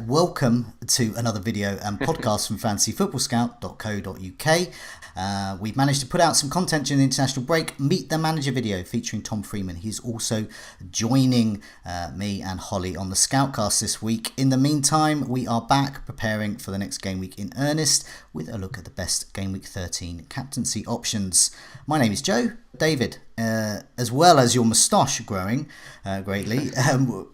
welcome to another video and podcast from fantasyfootballscout.co.uk. We've managed to put out some content during the international break. Meet the Manager video featuring Tom Freeman. He's also joining me and Holly on the Scoutcast this week. In the meantime, we are back preparing for the next game week in earnest with a look at the best game week 13 captaincy options. My name is Joe. David, as well as your moustache growing greatly,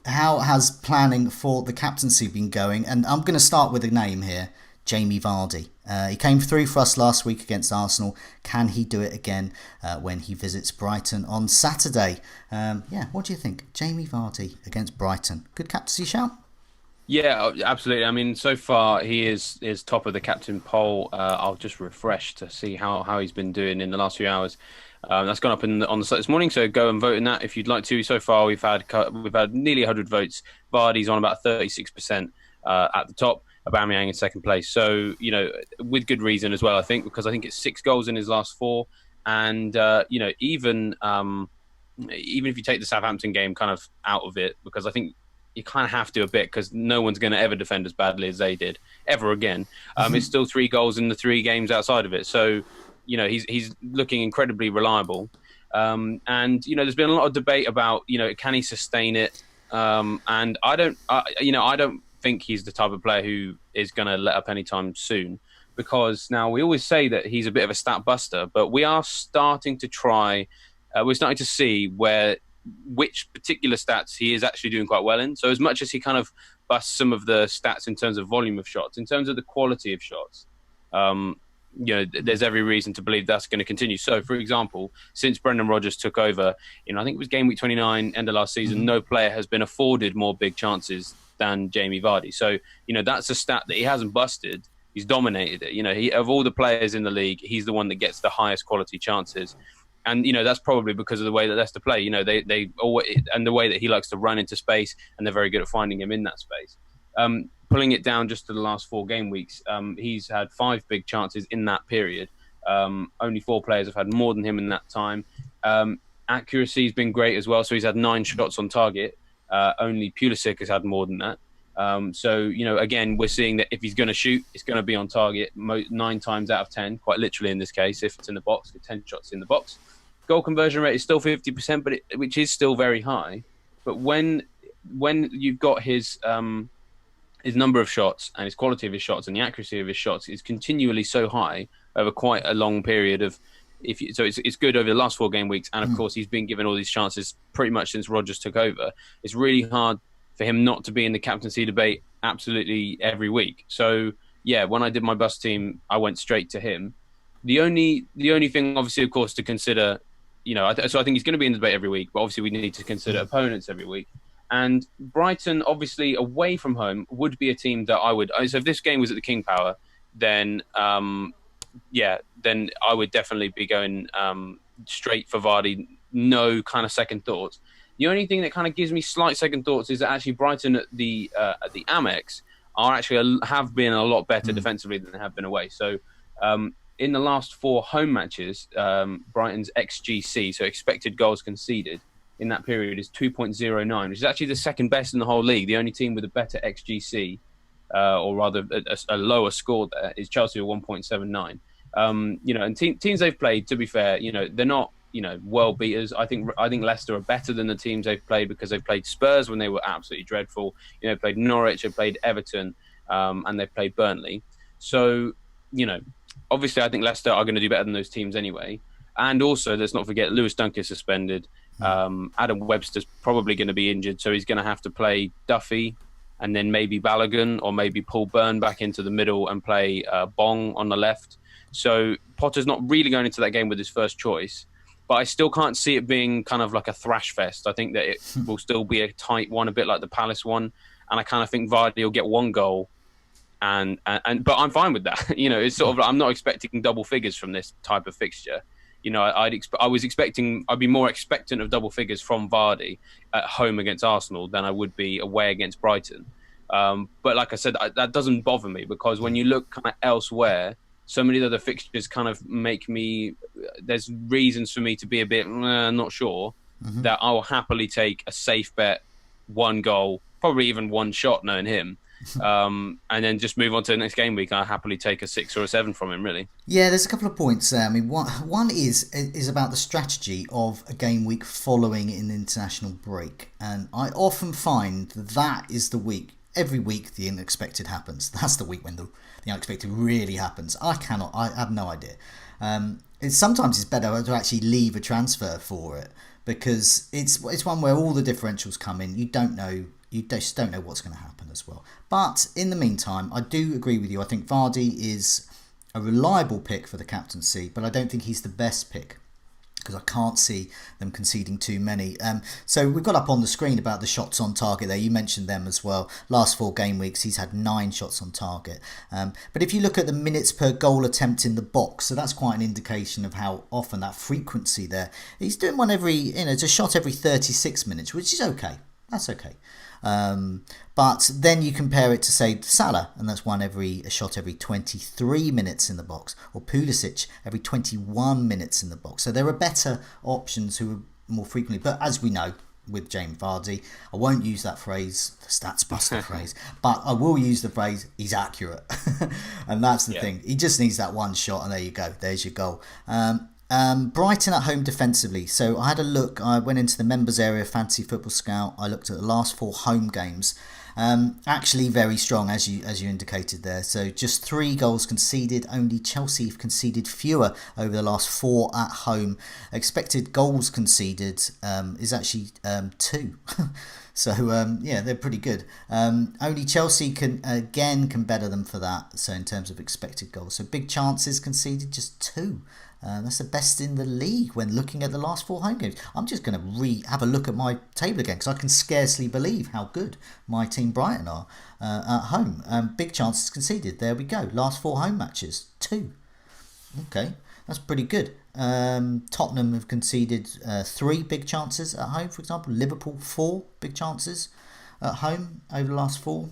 how has planning for the captaincy been going? And I'm going to start with a name here, Jamie Vardy. He came through for us last week against Arsenal. Can he do it again when he visits Brighton on Saturday? What do you think? Jamie Vardy against Brighton. Good captaincy shout? Yeah, absolutely. I mean, so far he is top of the captain poll. I'll just refresh to see how he's been doing in the last few hours. That's gone up on the site this morning, so go and vote in that if you'd like to. So far, we've had nearly 100 votes. Vardy's on about 36% at the top. Aubameyang in second place. So, with good reason as well, I think, because I think it's 6 goals in his last 4. And, even if you take the Southampton game kind of out of it, because I think you kind of have to a bit, because no one's going to ever defend as badly as they did ever again. It's still 3 goals in the 3 games outside of it. So, he's looking incredibly reliable. And, there's been a lot of debate about, can he sustain it? And I don't think he's the type of player who is going to let up anytime soon, because now we always say that he's a bit of a stat buster, but we are starting to we're starting to see which particular stats he is actually doing quite well in. So as much as he kind of busts some of the stats in terms of volume of shots, in terms of the quality of shots, there's every reason to believe that's going to continue. So, for example, since Brendan Rodgers took over, I think it was game week 29, end of last season, no player has been afforded more big chances than Jamie Vardy. So, that's a stat that he hasn't busted. He's dominated it. Of all the players in the league, he's the one that gets the highest quality chances. And, that's probably because of the way that Leicester play. They always, and the way that he likes to run into space, and they're very good at finding him in that space. Pulling it down just to the last 4 game weeks, he's had 5 big chances in that period. Only 4 players have had more than him in that time. Accuracy has been great as well. So he's had 9 shots on target. Only Pulisic has had more than that. Again, we're seeing that if he's going to shoot, it's going to be on target 9 times out of 10, quite literally in this case, if it's in the box, with 10 shots in the box. Goal conversion rate is still 50%, which is still very high. But when you've got his number of shots and his quality of his shots and the accuracy of his shots is continually so high over quite a long period of, it's good over the last 4 game weeks. And of course, he's been given all these chances pretty much since Rodgers took over. It's really hard for him not to be in the captaincy debate absolutely every week. So yeah, when I did my bus team, I went straight to him. The only thing, obviously, of course, to consider, so I think he's going to be in the debate every week, but obviously we need to consider opponents every week. And Brighton, obviously, away from home, would be a team that I would... So if this game was at the King Power, then, then I would definitely be going straight for Vardy, no kind of second thoughts. The only thing that kind of gives me slight second thoughts is that actually Brighton at the Amex have been a lot better defensively than they have been away. So in the last 4 home matches, Brighton's XGC, so expected goals conceded, in that period is 2.09, which is actually the second best in the whole league. The only team with a better XGC, or rather a lower score there, is Chelsea at 1.79. And teams they've played, to be fair, they're not, world beaters. I think Leicester are better than the teams they've played, because they've played Spurs when they were absolutely dreadful. Played Norwich, they've played Everton, and they've played Burnley. So, obviously I think Leicester are going to do better than those teams anyway. And also, let's not forget, Lewis Dunk is suspended. Adam Webster's probably going to be injured, so he's going to have to play Duffy and then maybe Balogun, or maybe pull Byrne back into the middle and play Bong on the left. So Potter's not really going into that game with his first choice, but I still can't see it being kind of like a thrash fest. I think that it will still be a tight one, a bit like the Palace one, and I kind of think Vardy will get 1 goal. But I'm fine with that. It's sort of like, I'm not expecting double figures from this type of fixture. I'd be more expectant of double figures from Vardy at home against Arsenal than I would be away against Brighton. But like I said, that doesn't bother me, because when you look kind of elsewhere, so many other fixtures kind of make me... There's reasons for me to be a bit not sure that I'll happily take a safe bet, 1 goal, probably even 1 shot, knowing him, and then just move on to the next game week. I'll happily take a 6 or a 7 from him, really. Yeah, there's a couple of points there. I mean, one is about the strategy of a game week following an international break, and I often find that is the week. Every week, the unexpected happens. That's the week when the unexpected really happens. I have no idea. Sometimes it's better to actually leave a transfer for it, because it's one where all the differentials come in. You just don't know what's going to happen as well. But in the meantime, I do agree with you. I think Vardy is a reliable pick for the captaincy, but I don't think he's the best pick, because I can't see them conceding too many. So we've got up on the screen about the shots on target there. You mentioned them as well. Last 4 game weeks, he's had 9 shots on target. But if you look at the minutes per goal attempt in the box, so that's quite an indication of how often, that frequency there. He's doing one it's a shot every 36 minutes, which is okay. That's okay. But then you compare it to, say, Salah, and that's a shot every 23 minutes in the box, or Pulisic every 21 minutes in the box. So there are better options who are more frequently. But as we know, with Jamie Vardy, I won't use that phrase, the stats buster phrase, but I will use the phrase, he's accurate. And that's the thing. He just needs that one shot, and there you go. There's your goal. Brighton at home defensively. So I had a look. I went into the members area, Fantasy Football Scout. I looked at the last 4 home games. Actually very strong, as you indicated there. So just 3 goals conceded. Only Chelsea have conceded fewer over the last 4 at home. Expected goals conceded is actually 2. So they're pretty good. Only Chelsea can better them for that. So in terms of expected goals, so big chances conceded, just 2. That's the best in the league when looking at the last 4 home games. I'm just going to have a look at my table again, because I can scarcely believe how good my team Brighton are at home. Big chances conceded. There we go. Last 4 home matches, 2. Okay, that's pretty good. Tottenham have conceded 3 big chances at home, for example. Liverpool 4 big chances at home over the last 4.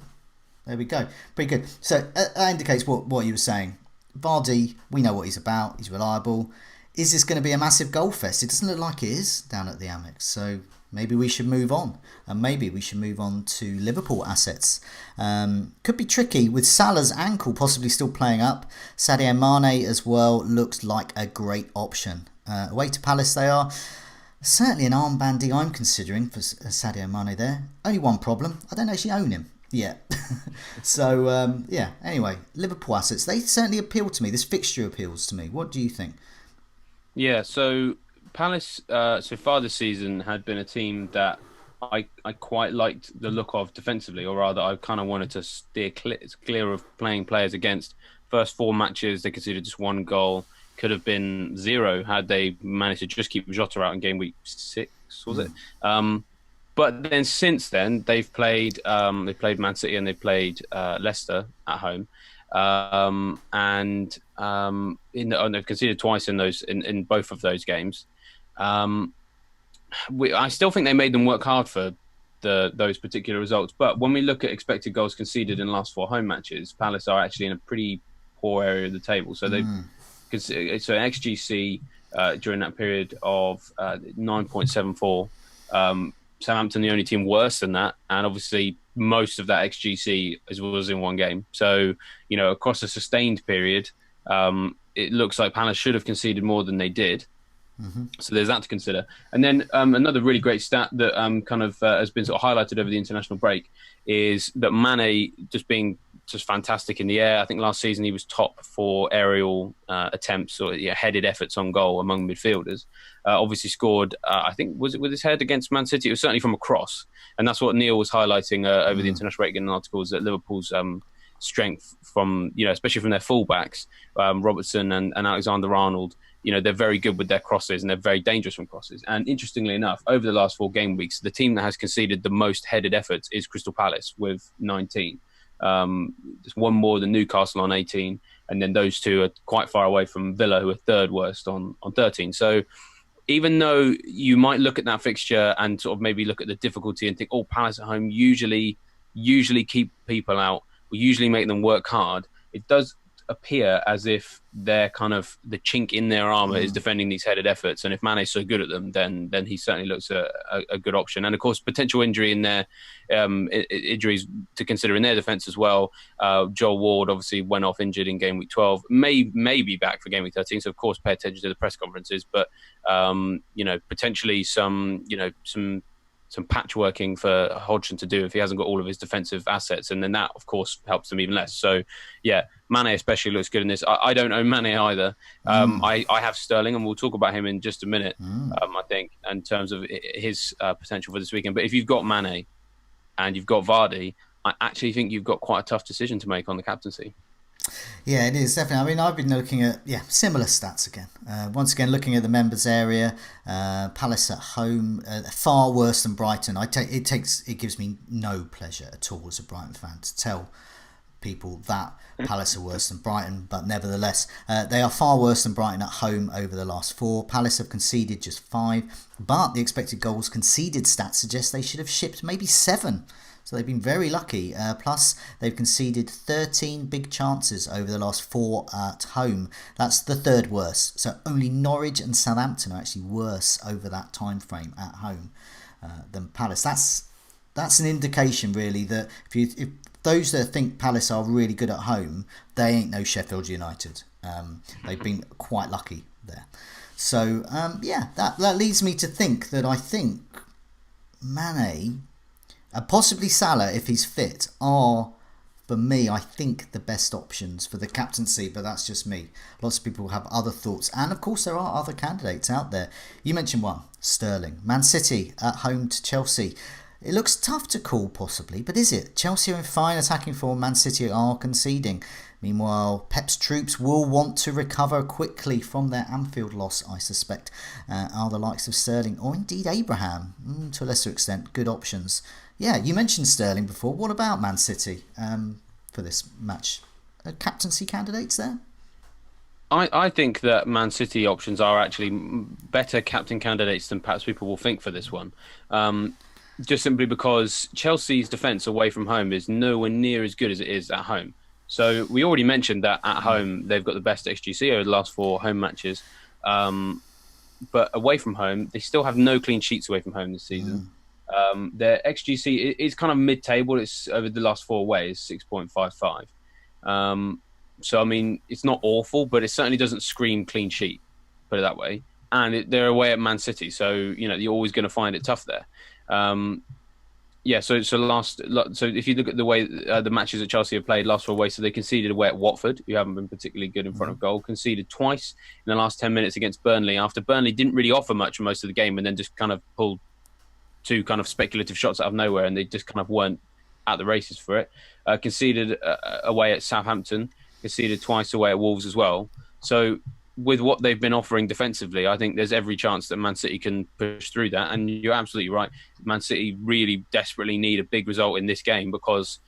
There we go. Pretty good. So that indicates what you were saying. Vardy, we know what he's about. He's reliable. Is this going to be a massive goal fest? It doesn't look like it is down at the Amex. So maybe we should move on. And maybe we should move on to Liverpool assets. Could be tricky with Salah's ankle possibly still playing up. Sadio Mane as well looks like a great option. Away to Palace they are. Certainly an armbanding I'm considering for Sadio Mane there. Only one problem. I don't actually own him. Yeah. So, anyway, Liverpool assets, they certainly appeal to me. This fixture appeals to me. What do you think? Yeah, so Palace, so far this season, had been a team that I quite liked the look of defensively, or rather, I kind of wanted to steer clear of playing players against. First 4 matches, they conceded just 1 goal. Could have been 0 had they managed to just keep Jota out in game week 6, was it? But then since then, they've played Man City and they played Leicester at home, and they've conceded twice in both of those games. I still think they made them work hard for those particular results. But when we look at expected goals conceded in the last 4 home matches, Palace are actually in a pretty poor area of the table. So so XGC during that period of 9.74. Southampton, the only team worse than that, and obviously most of that XGC was in 1 game. So, across a sustained period, it looks like Palace should have conceded more than they did. Mm-hmm. So there's that to consider. And then another really great stat that has been sort of highlighted over the international break is that Mane being fantastic in the air. I think last season he was top for aerial attempts or headed efforts on goal among midfielders. Obviously scored, I think, was it with his head against Man City? It was certainly from a cross. And that's what Neil was highlighting over the international break in an article, is that Liverpool's strength from, especially from their fullbacks, Robertson and Alexander-Arnold, they're very good with their crosses and they're very dangerous from crosses. And interestingly enough, over the last 4 game weeks, the team that has conceded the most headed efforts is Crystal Palace with 19. Just 1 more than Newcastle on 18, and then those 2 are quite far away from Villa, who are 3rd worst on 13. So even though you might look at that fixture and sort of maybe look at the difficulty and think, Palace at home usually keep people out, or usually make them work hard, it does appear as if they're kind of the chink in their armour is defending these headed efforts. And if Mane's so good at them, then he certainly looks a good option. And of course, potential injury in their injuries to consider in their defence as well. Joel Ward obviously went off injured in game week 12, may be back for game week 13. So of course, pay attention to the press conferences. But potentially some patchworking for Hodgson to do if he hasn't got all of his defensive assets, and then that of course helps them even less. So yeah, Mane especially looks good in this. I don't own Mane either. I have Sterling, and we'll talk about him in just a minute. I think in terms of his potential for this weekend. But if you've got Mane and you've got Vardy, I actually think you've got quite a tough decision to make on the captaincy. Yeah, it is definitely. I mean, I've been looking at similar stats again. Once again, looking at the members area, Palace at home, far worse than Brighton. It gives me no pleasure at all as a Brighton fan to tell people that Palace are worse than Brighton, but nevertheless, they are far worse than Brighton at home over the last 4. Palace have conceded just 5, but the expected goals conceded stats suggest they should have shipped maybe 7. So they've been very lucky. Plus, they've conceded 13 big chances over the last 4 at home. That's the 3rd worst. So only Norwich and Southampton are actually worse over that time frame at home than Palace. That's an indication, really, that if those that think Palace are really good at home, they ain't no Sheffield United. They've been quite lucky there. So, that leads me to think that I think Mane and possibly Salah, if he's fit, are, for me, I think the best options for the captaincy, but that's just me. Lots of people have other thoughts. And, of course, there are other candidates out there. You mentioned one, Sterling. Man City at home to Chelsea. It looks tough to call, possibly, but is it? Chelsea are in fine attacking form. Man City are conceding. Meanwhile, Pep's troops will want to recover quickly from their Anfield loss, I suspect, are the likes of Sterling or indeed Abraham, to a lesser extent, good options. Yeah, you mentioned Sterling before. What about Man City for this match? Captaincy candidates there? I think that Man City options are actually better captain candidates than perhaps people will think for this one. Just simply because Chelsea's defence away from home is nowhere near as good as it is at home. So we already mentioned that at home they've got the best XGC over the last 4 home matches. But away from home, they still have no clean sheets away from home this season. Their XGC is kind of mid-table. It's over the last 4 away, is 6.55. So, I mean, it's not awful, but it certainly doesn't scream clean sheet, put it that way. And they're away at Man City, so, you're always going to find it tough there. So if you look at the way the matches that Chelsea have played last 4 away, so they conceded away at Watford, who haven't been particularly good in front of goal, conceded twice in the last 10 minutes against Burnley, after Burnley didn't really offer much for most of the game and then just kind of pulled 2 kind of speculative shots out of nowhere, and they just kind of weren't at the races for it. Conceded away at Southampton, conceded twice away at Wolves as well. So with what they've been offering defensively, I think there's every chance that Man City can push through that. And you're absolutely right. Man City really desperately need a big result in this game because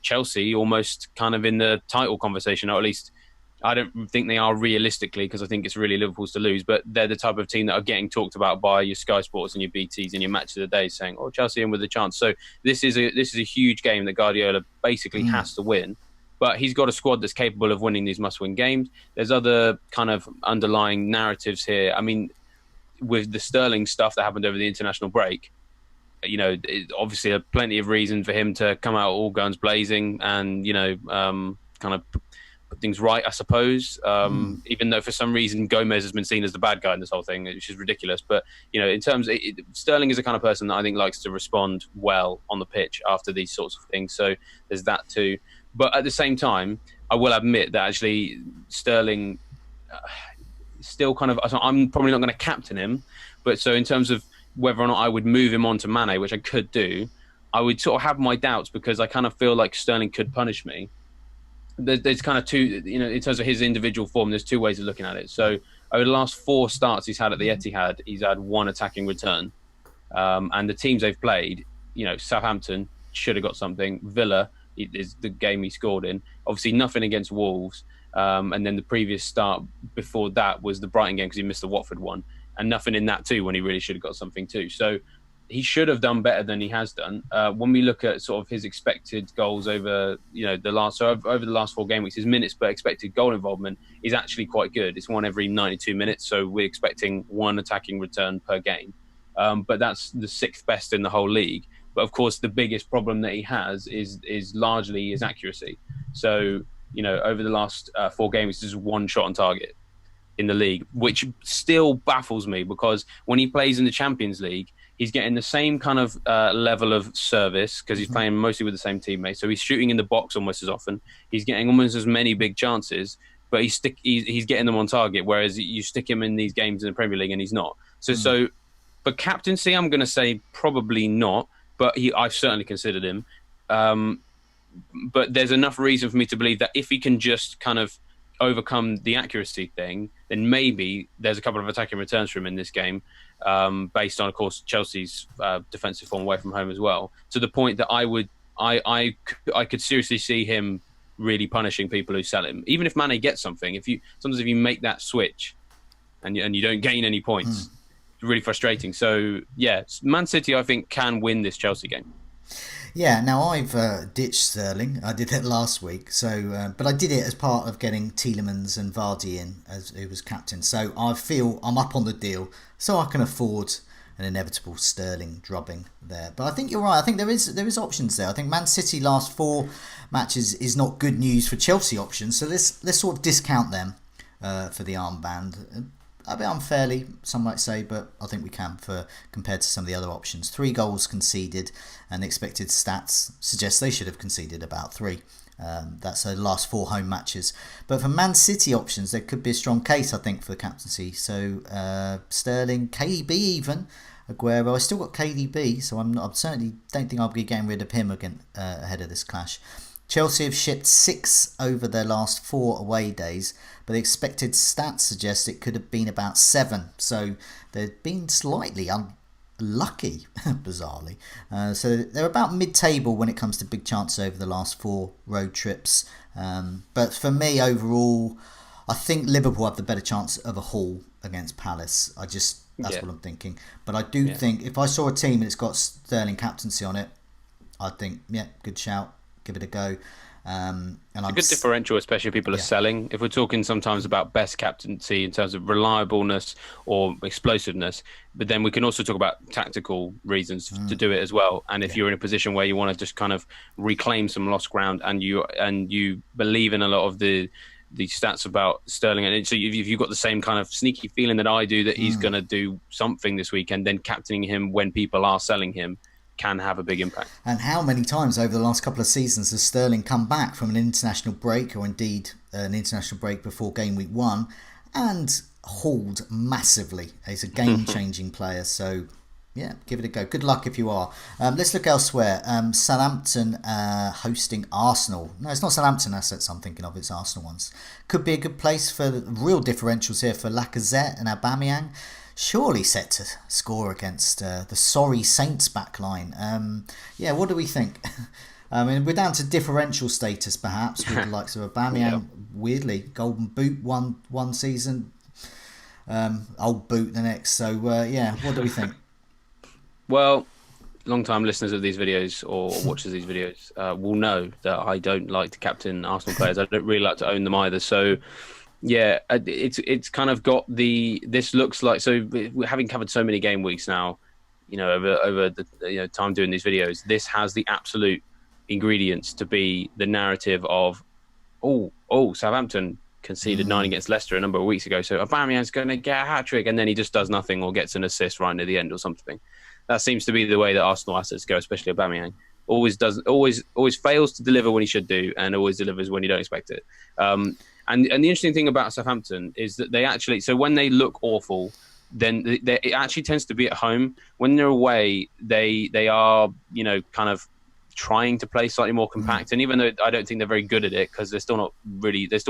Chelsea almost kind of in the title conversation, or at least I don't think they are realistically, because I think it's really Liverpool's to lose, but they're the type of team that are getting talked about by your Sky Sports and your BTs and your Match of the Day saying, oh, Chelsea in with a chance. So this is a huge game that Guardiola basically has to win. But he's got a squad that's capable of winning these must-win games. There's other kind of underlying narratives here. I mean, with the Sterling stuff that happened over the international break, obviously plenty of reason for him to come out all guns blazing and, kind of put things right, I suppose. Even though for some reason Gomez has been seen as the bad guy in this whole thing, which is ridiculous. But, in terms of Sterling is the kind of person that I think likes to respond well on the pitch after these sorts of things. So there's that too. But at the same time, I will admit that actually Sterling still kind of... I'm probably not going to captain him. But so in terms of whether or not I would move him on to Mane, which I could do, I would sort of have my doubts because I kind of feel like Sterling could punish me. There's kind of 2... in terms of his individual form, there's 2 ways of looking at it. So over the last 4 starts he's had at the Etihad, he's had 1 attacking return. And the teams they've played, Southampton should have got something. Villa is the game he scored in. Obviously, nothing against Wolves. And then the previous start before that was the Brighton game because he missed the Watford one. And nothing in that too when he really should have got something too. So he should have done better than he has done. When we look at sort of his expected goals over, over the last 4 game weeks, his minutes per expected goal involvement is actually quite good. It's 1 every 92 minutes, so we're expecting 1 attacking return per game. But that's the 6th best in the whole league. But of course, the biggest problem that he has is largely his accuracy. So, over the last 4 games, there's 1 shot on target in the league, which still baffles me, because when he plays in the Champions League, he's getting the same kind of level of service, because he's playing mostly with the same teammates. So he's shooting in the box almost as often. He's getting almost as many big chances, but he's getting them on target. Whereas you stick him in these games in the Premier League and he's not. So for captaincy, I'm going to say probably not. But I've certainly considered him. But there's enough reason for me to believe that if he can just kind of overcome the accuracy thing, then maybe there's a couple of attacking returns for him in this game, based on, of course, Chelsea's defensive form away from home as well. To the point that I could seriously see him really punishing people who sell him, even if Mane gets something. If you make that switch and you don't gain any points. Really frustrating. So yeah, Man City I think can win this Chelsea game. Yeah, now I've ditched Sterling. I did it last week, so but I did it as part of getting Tielemans and Vardy in as who was captain. So I feel I'm up on the deal, so I can afford an inevitable Sterling drubbing there. But I think you're right. I think there is options there. I think Man City last 4 matches is not good news for Chelsea options. So let's sort of discount them for the armband. A bit unfairly, some might say, but I think we can compared to some of the other options. 3 goals conceded, and expected stats suggest they should have conceded about 3. That's the last 4 home matches. But for Man City options, there could be a strong case, I think, for the captaincy. So Sterling, KDB even, Aguero. I still got KDB, so I certainly don't think I'll be getting rid of him again ahead of this clash. Chelsea have shipped 6 over their last 4 away days, but the expected stats suggest it could have been about 7. So they've been slightly unlucky, bizarrely. So they're about mid-table when it comes to big chances over the last 4 road trips. But for me, overall, I think Liverpool have the better chance of a haul against Palace. That's what I'm thinking. But I do think if I saw a team and it's got Sterling captaincy on it, I'd think, good shout. Give it a go. It's a good differential, especially if people are selling. If we're talking sometimes about best captaincy in terms of reliableness or explosiveness, but then we can also talk about tactical reasons to do it as well. And if you're in a position where you want to just kind of reclaim some lost ground, and you believe in a lot of the stats about Sterling, and so if you've got the same kind of sneaky feeling that I do that he's going to do something this weekend, then captaining him when people are selling him can have a big impact. And how many times over the last couple of seasons has Sterling come back from an international break, or indeed an international break before game week 1, and hauled massively? He's a game-changing player, so give it a go. Good luck if you are. Let's look elsewhere. Southampton hosting Arsenal. No, it's not Southampton assets I'm thinking of, it's Arsenal ones. Could be a good place for real differentials here for Lacazette and Aubameyang. Surely set to score against the sorry Saints backline. What do we think? I mean, we're down to differential status perhaps with the likes of Aubameyang. Weirdly, Golden Boot one season, Old Boot the next. So what do we think? Well, long-time listeners of these videos or watchers of these videos will know that I don't like to captain Arsenal players. I don't really like to own them either. So. Yeah, it's kind of got this looks like, so having covered so many game weeks now, over the time doing these videos, this has the absolute ingredients to be the narrative of, Southampton conceded 9 against Leicester a number of weeks ago, so Aubameyang's going to get a hat-trick, and then he just does nothing or gets an assist right near the end or something. That seems to be the way that Arsenal assets go, especially Aubameyang. Always fails to deliver when he should do, and always delivers when you don't expect it. And the interesting thing about Southampton is that they actually, so when they look awful, then it actually tends to be at home. When they're away, they are, kind of trying to play slightly more compact. And even though I don't think they're very good at it, because they're still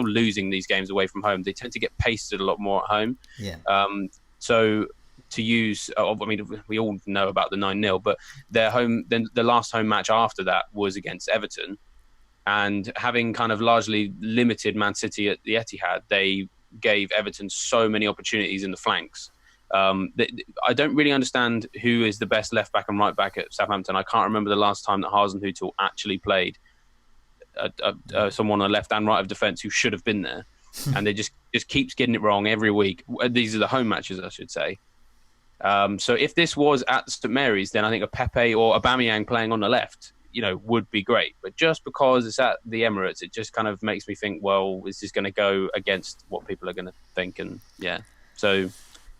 losing these games away from home, they tend to get pasted a lot more at home. Yeah. So to use, we all know about the 9-0, but then the last home match after that was against Everton. And having kind of largely limited Man City at the Etihad, they gave Everton so many opportunities in the flanks. I don't really understand who is the best left back and right back at Southampton. I can't remember the last time that Hasenhüttl actually played someone on the left and right of defence who should have been there, and they just keeps getting it wrong every week. These are the home matches, I should say. So if this was at St Mary's, then I think a Pepe or Aubameyang playing on the left, would be great. But just because it's at the Emirates, it just kind of makes me think, well, is this going to go against what people are going to think? And so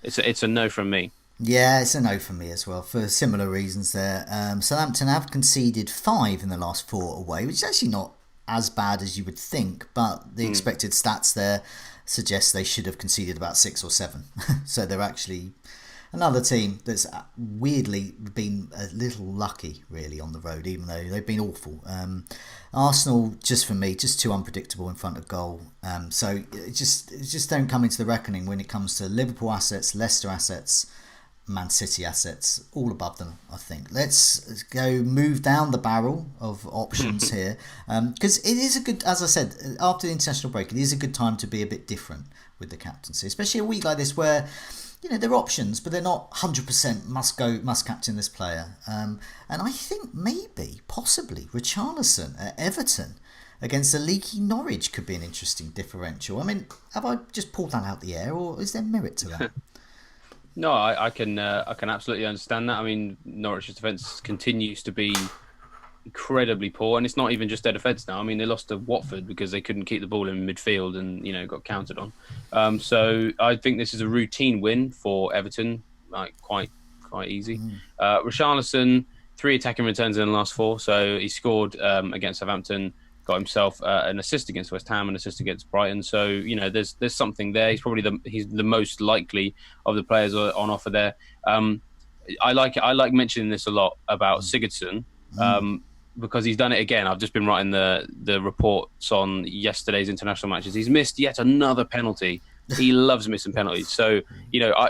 it's a no from me. Yeah, it's a no for me as well, for similar reasons there. Southampton have conceded 5 in the last 4 away, which is actually not as bad as you would think, but the expected stats there suggest they should have conceded about 6 or 7. So they're actually another team that's weirdly been a little lucky, really, on the road, even though they've been awful. Arsenal, just for me, just too unpredictable in front of goal. So it just don't come into the reckoning when it comes to Liverpool assets, Leicester assets, Man City assets, all above them, I think. Let's go move down the barrel of options here, because it is a good, as I said, after the international break, it is a good time to be a bit different with the captaincy, especially a week like this where there are options, but they're not 100% must captain this player. And I think possibly Richarlison at Everton against a leaky Norwich could be an interesting differential. I mean, have I just pulled that out the air, or is there merit to that? No, I can absolutely understand that. I mean, Norwich's defence continues to be incredibly poor, and it's not even just their defence now. I mean, they lost to Watford because they couldn't keep the ball in midfield and got counted on. So I think this is a routine win for Everton, like quite easy. Richarlison, 3 attacking returns in the last 4, so he scored against Southampton. Got himself an assist against West Ham, an assist against Brighton. So there's something there. He's probably he's the most likely of the players on offer there. I like mentioning this a lot about Sigurdsson because he's done it again. I've just been writing the reports on yesterday's international matches. He's missed yet another penalty. He loves missing penalties. So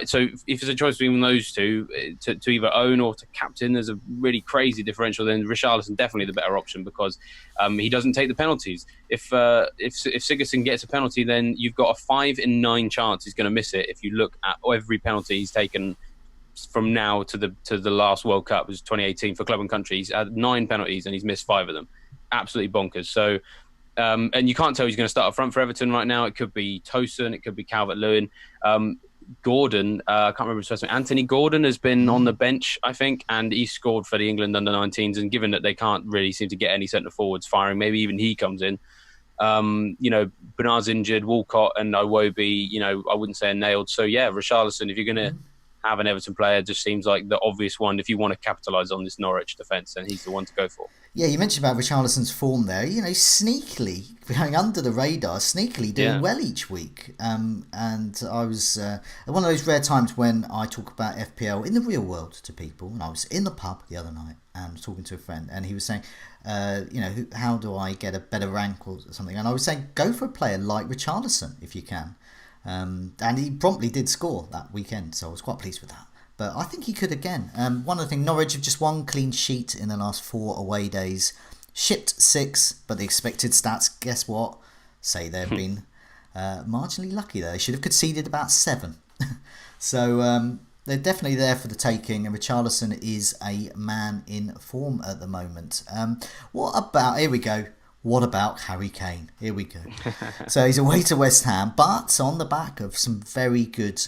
so if there's a choice between those two to either own or to captain, there's a really crazy differential. Then Richarlison definitely the better option because he doesn't take the penalties. If Sigurdsson gets a penalty, then you've got a 5 in 9 chance he's going to miss it. If you look at every penalty he's taken from now to the last World Cup, was 2018 for club and country, he's had 9 penalties and he's missed 5 of them. Absolutely bonkers. So. And you can't tell who's going to start up front for Everton right now. It could be Tosun, it could be Calvert-Lewin. Gordon, I can't remember his first name. Anthony Gordon has been on the bench, I think, and he scored for the England under-19s. And given that they can't really seem to get any centre forwards firing, maybe even he comes in. Bernard's injured, Walcott and Iwobi, I wouldn't say are nailed. So yeah, Richarlison, if you're going to have an Everton player, just seems like the obvious one. If you want to capitalise on this Norwich defence, then he's the one to go for. Yeah, you mentioned about Richarlison's form there. Sneakily going under the radar, sneakily doing well each week. And I was one of those rare times when I talk about FPL in the real world to people. And I was in the pub the other night and talking to a friend, and he was saying, how do I get a better rank or something? And I was saying, go for a player like Richarlison if you can. And he promptly did score that weekend, so I was quite pleased with that. But I think he could again. One other thing, Norwich have just 1 clean sheet in the last 4 away days. Shipped 6, but the expected stats, guess what? Say they've been marginally lucky there. They should have conceded about 7. So they're definitely there for the taking, and Richarlison is a man in form at the moment. Here we go. What about Harry Kane? Here we go. So he's away to West Ham, but on the back of some very good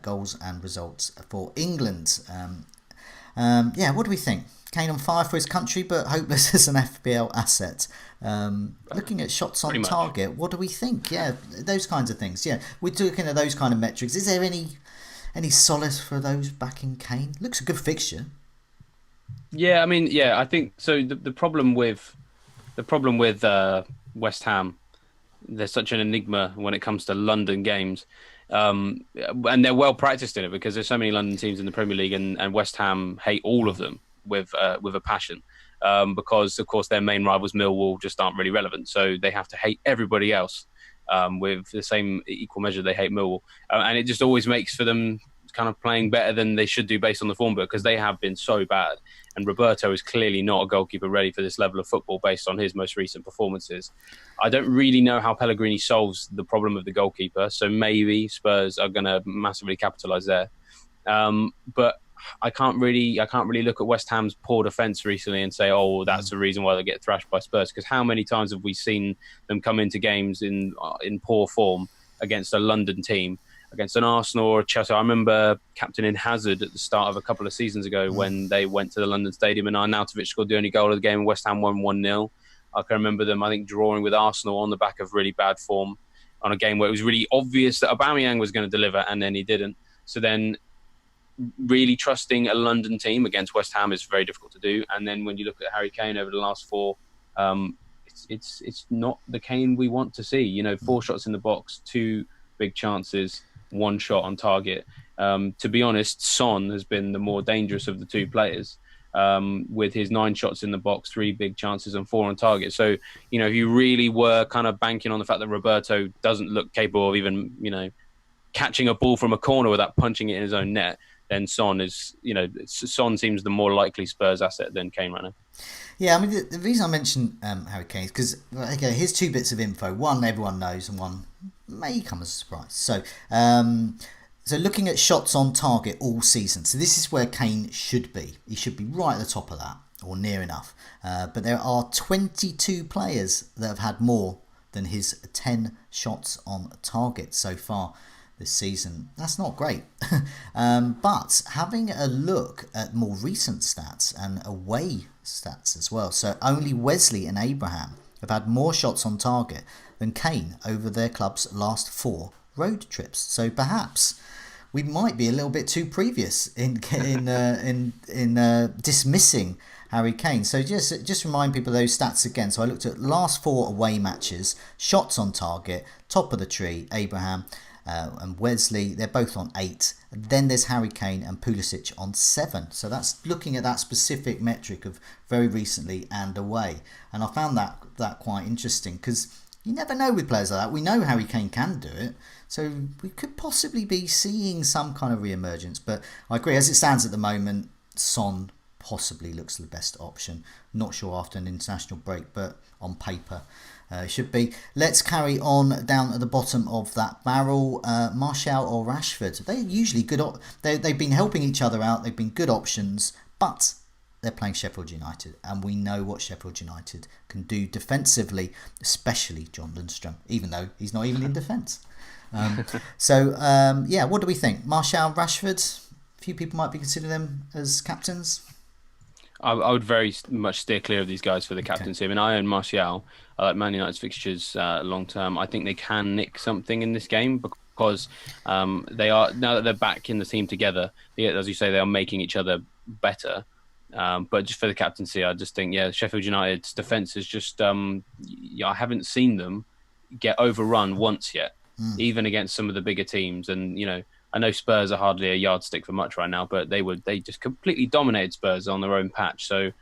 goals and results for England. What do we think? Kane on fire for his country, but hopeless as an FPL asset. Looking at shots on target, what do we think? Yeah, those kinds of things. Yeah, we're looking at those kind of metrics. Is there any solace for those backing Kane? Looks a good fixture. Yeah, I mean, I think so. The problem with West Ham, they're such an enigma when it comes to London games, and they're well practiced in it because there's so many London teams in the Premier League, and West Ham hate all of them with a passion, because of course their main rivals Millwall just aren't really relevant, so they have to hate everybody else with the same equal measure they hate Millwall, and it just always makes for them kind of playing better than they should do based on the form book because they have been so bad. And Roberto is clearly not a goalkeeper ready for this level of football based on his most recent performances. I don't really know how Pellegrini solves the problem of the goalkeeper, so maybe Spurs are going to massively capitalise there. But I can't really look at West Ham's poor defence recently and say, oh, that's the reason why they get thrashed by Spurs. Because how many times have we seen them come into games in poor form against a London team, against an Arsenal or a Chelsea? I remember captaining Hazard at the start of a couple of seasons ago when they went to the London Stadium and Arnautovic scored the only goal of the game and West Ham won 1-0. I can remember them, I think, drawing with Arsenal on the back of really bad form on a game where it was really obvious that Aubameyang was going to deliver and then he didn't. So then really trusting a London team against West Ham is very difficult to do. And then when you look at Harry Kane over the last four, it's not the Kane we want to see. 4 shots in the box, 2 big chances, 1 shot on target. To be honest, Son has been the more dangerous of the 2 players, with his 9 shots in the box, 3 big chances and 4 on target. So, if you really were kind of banking on the fact that Roberto doesn't look capable of even, catching a ball from a corner without punching it in his own net, then Son seems the more likely Spurs asset than Kane right now. Yeah, I mean, the reason I mentioned Harry Kane is because, okay, here's 2 bits of info. One, everyone knows, and one may come as a surprise. So looking at shots on target all season. So this is where Kane should be. He should be right at the top of that, or near enough. But there are 22 players that have had more than his 10 shots on target so far this season. That's not great. But having a look at more recent stats and away stats as well. So only Wesley and Abraham have had more shots on target than Kane over their club's last 4 road trips. So perhaps we might be a little bit too previous in dismissing Harry Kane. So just remind people of those stats again. So I looked at last 4 away matches, shots on target, top of the tree, Abraham and Wesley, they're both on 8. Then there's Harry Kane and Pulisic on 7. So that's looking at that specific metric of very recently and away. And I found that quite interesting because you never know with players like that. We know Harry Kane can do it, so we could possibly be seeing some kind of re-emergence. But I agree, as it stands at the moment, Son possibly looks the best option. Not sure after an international break, but on paper should be. Let's carry on down at the bottom of that barrel. Martial or Rashford? They're usually good. They've been helping each other out. They've been good options, but they're playing Sheffield United, and we know what Sheffield United can do defensively, especially John Lundstram, even though he's not even in defence. What do we think? Martial, Rashford? A few people might be considering them as captains. I would very much steer clear of these guys for the captaincy. Okay. I mean, I own Martial. I like Man United's fixtures long term. I think they can nick something in this game because they are, now that they're back in the team together, as you say, they are making each other better. But just for the captaincy, I just think, Sheffield United's defence is just, I haven't seen them get overrun once yet, even against some of the bigger teams. And, I know Spurs are hardly a yardstick for much right now, but they just completely dominated Spurs on their own patch. So,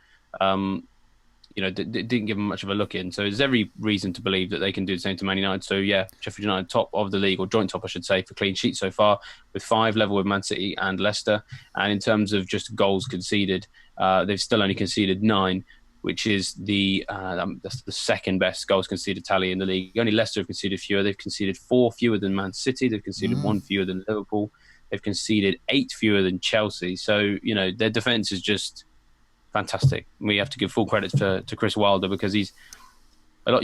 didn't give them much of a look in. So there's every reason to believe that they can do the same to Man United. So Sheffield United top of the league, or joint top, I should say, for clean sheets so far, with 5, level with Man City and Leicester. And in terms of just goals conceded, they've still only conceded 9, which is that's the second best goals conceded tally in the league. Only Leicester have conceded fewer. They've conceded 4 fewer than Man City. They've conceded 1 fewer than Liverpool. They've conceded 8 fewer than Chelsea. So, their defence is just fantastic. We have to give full credit to Chris Wilder, because you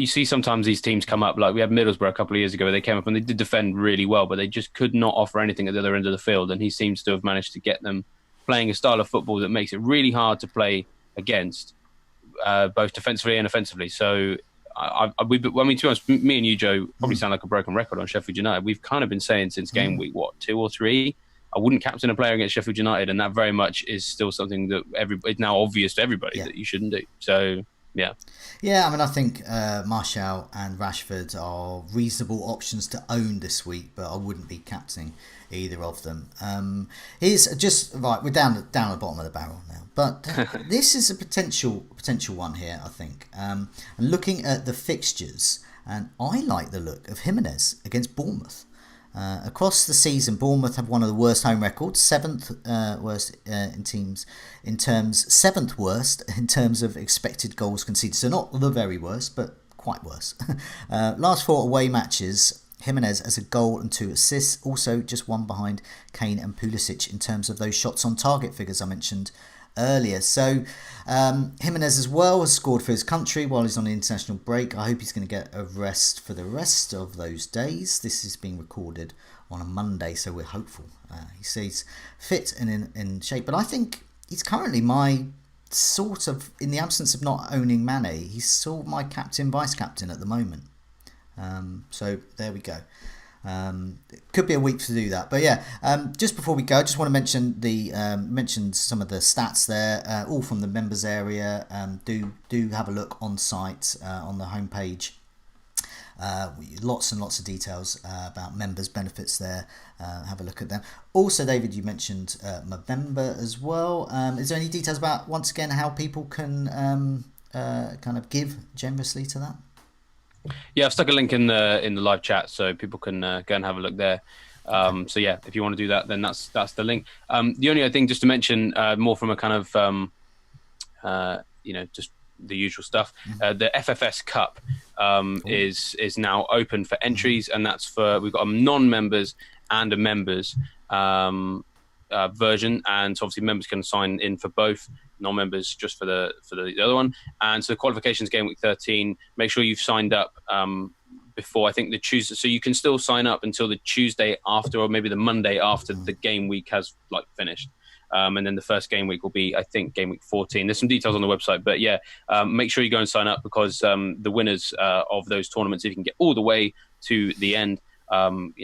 see sometimes these teams come up, like we had Middlesbrough a couple of years ago, where they came up and they did defend really well, but they just could not offer anything at the other end of the field. And he seems to have managed to get them playing a style of football that makes it really hard to play against, both defensively and offensively. So, to be honest, me and you, Joe, probably sound like a broken record on Sheffield United. We've kind of been saying since game week, 2 or 3, I wouldn't captain a player against Sheffield United, and that very much is still something that it's now obvious to everybody that you shouldn't do. So, yeah. I mean, I think Martial and Rashford are reasonable options to own this week, but I wouldn't be captaining either of them. Here's just right. We're down at the bottom of the barrel now, but this is a potential one here, I think. And looking at the fixtures, and I like the look of Jimenez against Bournemouth. Across the season, Bournemouth have one of the worst home records, 7th worst seventh worst in terms of expected goals conceded. So not the very worst, but quite worse. Last 4 away matches, Jimenez as a goal and 2 assists, also just one behind Kane and Pulisic in terms of those shots on target figures I mentioned earlier. So Jimenez as well has scored for his country while he's on the international break. I hope he's going to get a rest for the rest of those days. This is being recorded on a Monday, so we're hopeful. He stays fit and in shape, but I think he's currently my sort of, in the absence of not owning Mane, he's sort of my captain, vice captain at the moment. So there we go. It could be a week to do that, but yeah. Just before we go, I just want to mention mention some of the stats there, all from the members area. Do have a look on site on the homepage. Lots and lots of details about members' benefits there. Have a look at them. Also, David, you mentioned Movember as well. Is there any details about, once again, how people can kind of give generously to that? Yeah, I've stuck a link in the live chat so people can go and have a look there. So yeah, if you want to do that, then that's the link. The only other thing just to mention, more from a kind of just the usual stuff. The FFS Cup is now open for entries, and that's we've got a non-members and a members version, and so obviously members can sign in for both, non-members just for the other one. And so the qualifications game week 13, make sure you've signed up before, I think, the Tuesday, so you can still sign up until the Tuesday after, or maybe the Monday after the game week has finished. And then the first game week will be, I think, game week 14. There's some details on the website, but yeah, make sure you go and sign up, because the winners of those tournaments, if you can get all the way to the end, some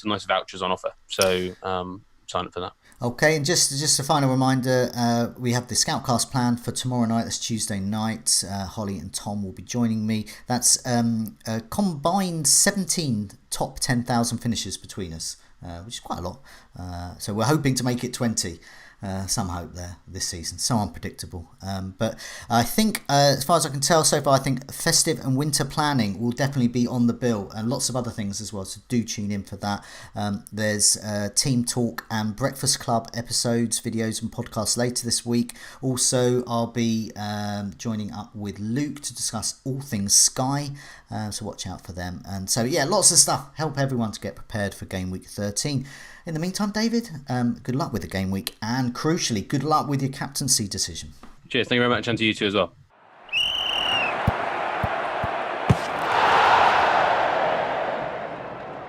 nice vouchers on offer. So sign up for that. Okay, and just a final reminder, we have the Scoutcast planned for tomorrow night. That's Tuesday night. Holly and Tom will be joining me. That's a combined 17 top 10,000 finishes between us, which is quite a lot. So we're hoping to make it 20. Some hope there this season. So unpredictable. But I think, as far as I can tell so far, I think festive and winter planning will definitely be on the bill, and lots of other things as well. So do tune in for that. There's Team Talk and Breakfast Club episodes, videos and podcasts later this week. Also, I'll be joining up with Luke to discuss all things Sky. So watch out for them. And so, yeah, lots of stuff. Help everyone to get prepared for Game Week 13. In the meantime, David, good luck with the game week, and crucially, good luck with your captaincy decision. Cheers. Thank you very much, and to you too as well.